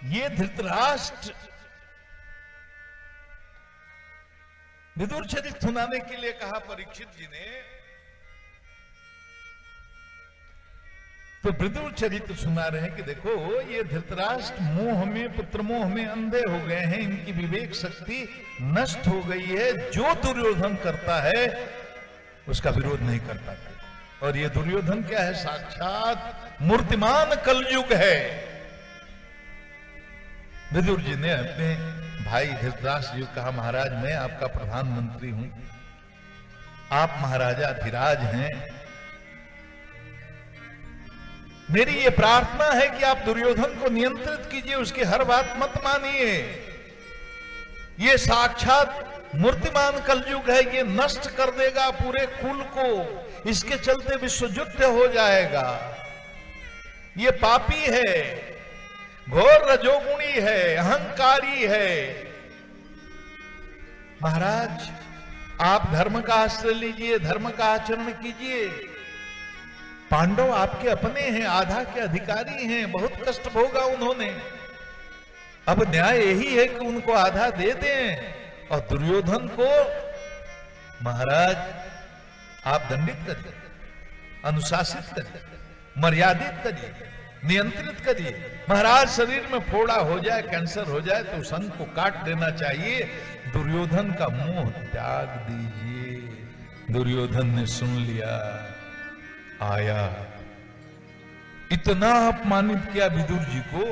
ये धृतराष्ट्र विदुर चरित्र सुनाने के लिए कहा परीक्षित जी ने, तो विदुर चरित्र सुना रहे हैं कि देखो ये धृतराष्ट्र मोह में, पुत्र मोह में अंधे हो गए हैं, इनकी विवेक शक्ति नष्ट हो गई है। जो दुर्योधन करता है उसका विरोध नहीं कर पाते। और ये दुर्योधन क्या है? साक्षात मूर्तिमान कलयुग है। विदुर जी ने अपने भाई धृतराष्ट्र जी को कहा, महाराज मैं आपका प्रधानमंत्री हूं, आप महाराजा धीराज हैं, मेरी ये प्रार्थना है कि आप दुर्योधन को नियंत्रित कीजिए, उसकी हर बात मत मानिए। ये साक्षात मूर्तिमान कलयुग है, ये नष्ट कर देगा पूरे कुल को, इसके चलते विश्व युद्ध हो जाएगा। ये पापी है, घोर रजोगुणी है, अहंकारी है। महाराज आप धर्म का आश्रय लीजिए, धर्म का आचरण कीजिए। पांडव आपके अपने हैं, आधा के अधिकारी हैं, बहुत कष्ट भोगा उन्होंने। अब न्याय यही है कि उनको आधा दे दें और दुर्योधन को महाराज आप दंडित करिए, अनुशासित करिए, मर्यादित करिए, नियंत्रित करिए। महाराज शरीर में फोड़ा हो जाए, कैंसर हो जाए तो उस अंग को काट देना चाहिए। दुर्योधन का मोह त्याग दीजिए। दुर्योधन ने सुन लिया, आया, इतना अपमानित किया विदुर जी को।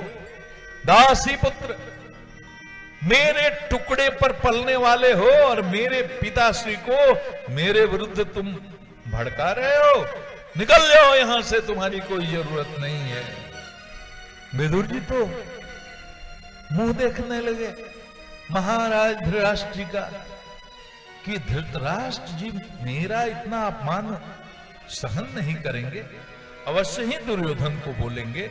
दासी पुत्र, मेरे टुकड़े पर पलने वाले हो और मेरे पिताश्री को मेरे विरुद्ध तुम भड़का रहे हो, निकल जाओ यहां से, तुम्हारी कोई जरूरत नहीं है। विदुर जी तो मुंह देखने लगे महाराज धृतराष्ट्र जी का कि धृतराष्ट्र जी मेरा इतना अपमान सहन नहीं करेंगे, अवश्य ही दुर्योधन को बोलेंगे।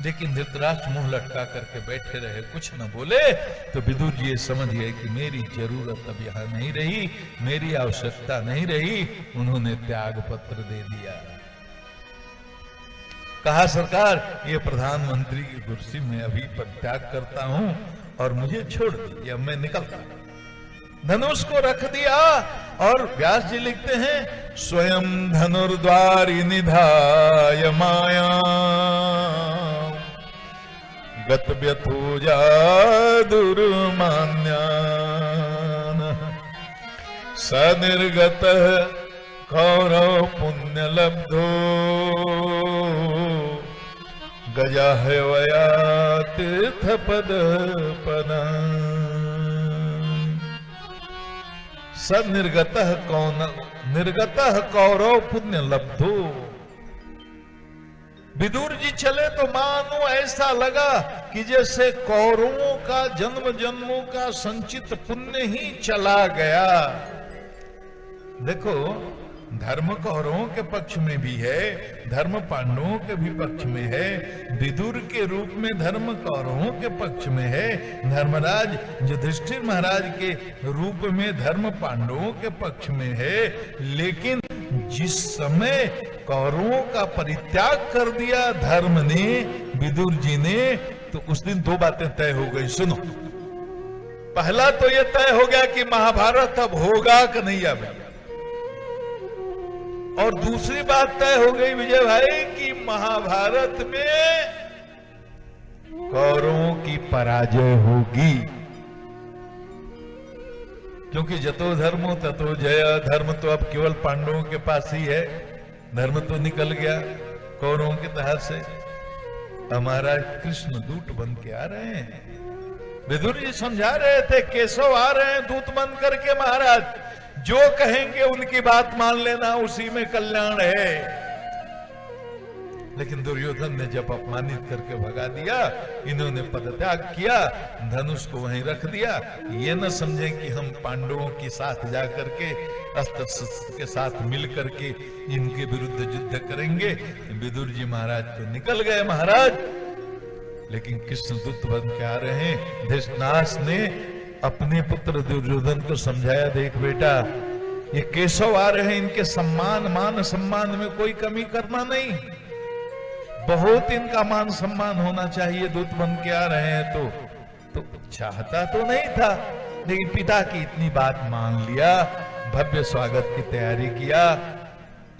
लेकिन धृतराष्ट्र मुंह लटका करके बैठे रहे, कुछ न बोले। तो विदुर जी ये समझ गए कि मेरी जरूरत अब यहां नहीं रही, मेरी आवश्यकता नहीं रही। उन्होंने त्याग पत्र दे दिया। कहा सरकार ये प्रधानमंत्री की कुर्सी में अभी परित्याग करता हूं और मुझे छोड़ दीजिए, अब मैं निकलता हूं। धनुष को रख दिया और व्यास जी लिखते हैं, स्वयं धनुर्द्वारि निधाय माया गत व्यथुजा दुर्मान्यान सनिर्गत कौरव पुण्य लब्धो गजाह्वया तीर्थ पद पना सनिर्गत कौन निर्गत कौरव पुण्य लब्धो। विदुर जी चले तो मानो ऐसा लगा कि जैसे कौरवों का जन्म जन्मों का संचित पुण्य ही चला गया। देखो धर्म कौरवों के पक्ष में भी है, धर्म पांडवों के भी पक्ष में है। विदुर के रूप में धर्म कौरवों के पक्ष में है, धर्मराज युधिष्ठिर महाराज के रूप में धर्म पांडवों के पक्ष में है। लेकिन जिस समय कौरवों का परित्याग कर दिया धर्म ने, विदुर जी ने, तो उस दिन दो बातें तय हो गई। सुनो, पहला तो यह तय हो गया कि महाभारत अब होगा कि नहीं अब, और दूसरी बात तय हो गई विजय भाई कि महाभारत में कौरवों की पराजय होगी। क्योंकि जतो धर्मो ततो जय, धर्म तो अब केवल पांडवों के पास ही है, धर्म तो निकल गया कौरवों के तहत से। हमारा कृष्ण दूत बन के आ रहे हैं। विदुर जी समझा रहे थे, केशव आ रहे हैं दूत बन करके, महाराज जो कहेंगे उनकी बात मान लेना, उसी में कल्याण है। लेकिन दुर्योधन ने जब अपमानित करके भगा दिया, इन्होंने पदत्याग किया, धनुष को वहीं रख दिया। ये न समझें कि हम पांडवों के साथ जाकर के अस्त्र शस्त्र के साथ मिल करके इनके विरुद्ध युद्ध करेंगे। विदुर जी महाराज तो निकल गए महाराज, लेकिन कृष्ण दूत बन के आ रहे हैं। धृतराष्ट्र ने अपने पुत्र दुर्योधन को समझाया, देख बेटा ये केशव आ रहे हैं, इनके सम्मान मान सम्मान में कोई कमी करना नहीं। बहुत इनका मान सम्मान होना चाहिए, दूत बन के आ रहे हैं तो चाहता तो नहीं था, लेकिन पिता की इतनी बात मान लिया, भव्य स्वागत की तैयारी किया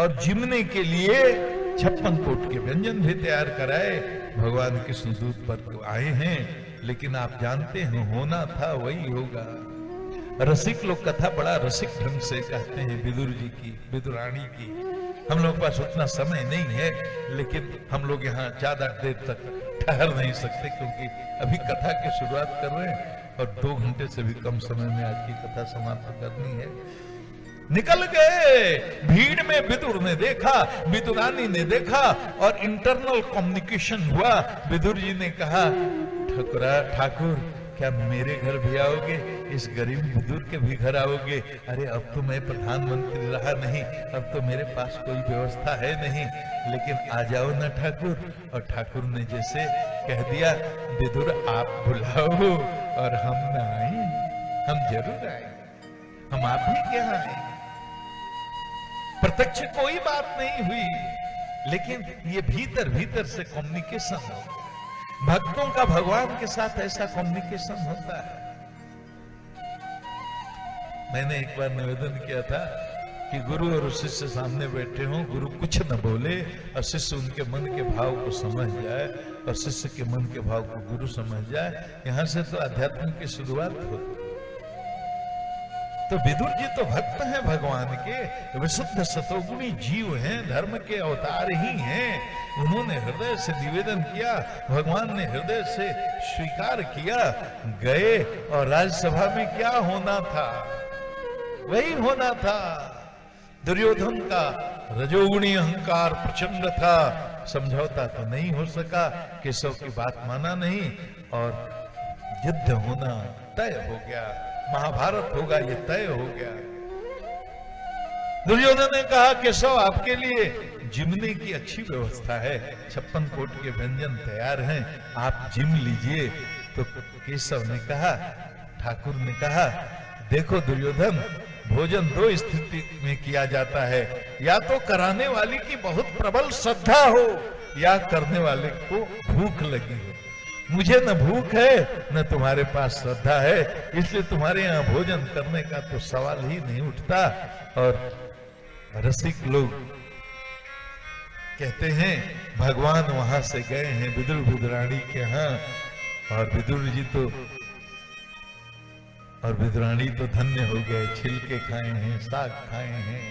और जिमने के लिए 56 कोट के व्यंजन भी तैयार कराए। भगवान कृष्ण दूत पर आए हैं, लेकिन आप जानते हैं होना था वही होगा। रसिक लोग कथा बड़ा रसिक ढंग से कहते हैं, विदुर जी की, विदुरानी की। हम लोग के पास उतना समय नहीं है, लेकिन हम लोग यहाँ ज्यादा देर तक ठहर नहीं सकते, क्योंकि अभी कथा की शुरुआत कर रहे हैं और 2 घंटे से भी कम समय में आज की कथा समाप्त करनी है। निकल गए, भीड़ में विदुर ने देखा, विदुरानी ने देखा और इंटरनल कम्युनिकेशन हुआ। विदुर जी ने कहा, ठाकुर क्या मेरे घर भी आओगे? इस गरीब विदुर के भी घर आओगे? अरे अब तो मैं प्रधानमंत्री रहा नहीं, अब तो मेरे पास कोई व्यवस्था है नहीं, लेकिन आ जाओ ना ठाकुर। और ठाकुर ने जैसे कह दिया, विदुर आप बुलाओ और हम ना आए, हम जरूर आए, हम आप ही के यहाँ आए। प्रत्यक्ष कोई बात नहीं हुई, लेकिन ये भीतर भीतर से कम्युनिकेशन हो। भक्तों का भगवान के साथ ऐसा कम्युनिकेशन होता है। मैंने एक बार निवेदन किया था कि गुरु और शिष्य सामने बैठे हों, गुरु कुछ न बोले और शिष्य उनके मन के भाव को समझ जाए और शिष्य के मन के भाव को गुरु समझ जाए। यहां से तो अध्यात्म की शुरुआत होती। तो विदुर जी तो भक्त हैं भगवान के, विशुद्ध सतोगुणी जीव हैं, धर्म के अवतार ही हैं। उन्होंने हृदय से निवेदन किया, भगवान ने हृदय से स्वीकार किया। गए और राज्यसभा में क्या होना था वही होना था। दुर्योधन का रजोगुणी अहंकार प्रचंड था, समझौता तो नहीं हो सका, केशव की बात माना नहीं और युद्ध होना तय हो गया। महाभारत होगा ये तय हो गया। दुर्योधन ने कहा, केशव आपके लिए जिमने की अच्छी व्यवस्था है, 56 कोट के व्यंजन तैयार हैं, आप जिम लीजिए। तो केशव ने कहा, ठाकुर ने कहा, देखो दुर्योधन, भोजन 2 स्थिति में किया जाता है, या तो कराने वाले की बहुत प्रबल श्रद्धा हो या करने वाले को भूख लगी हो। मुझे न भूख है न तुम्हारे पास श्रद्धा है, इसलिए तुम्हारे यहाँ भोजन करने का तो सवाल ही नहीं उठता। और रसिक लोग कहते हैं, भगवान वहां से गए हैं विदुर विदुरानी के यहाँ, और विदुर जी तो और विदुरानी तो धन्य हो गए, छिलके खाए हैं, साग खाए हैं,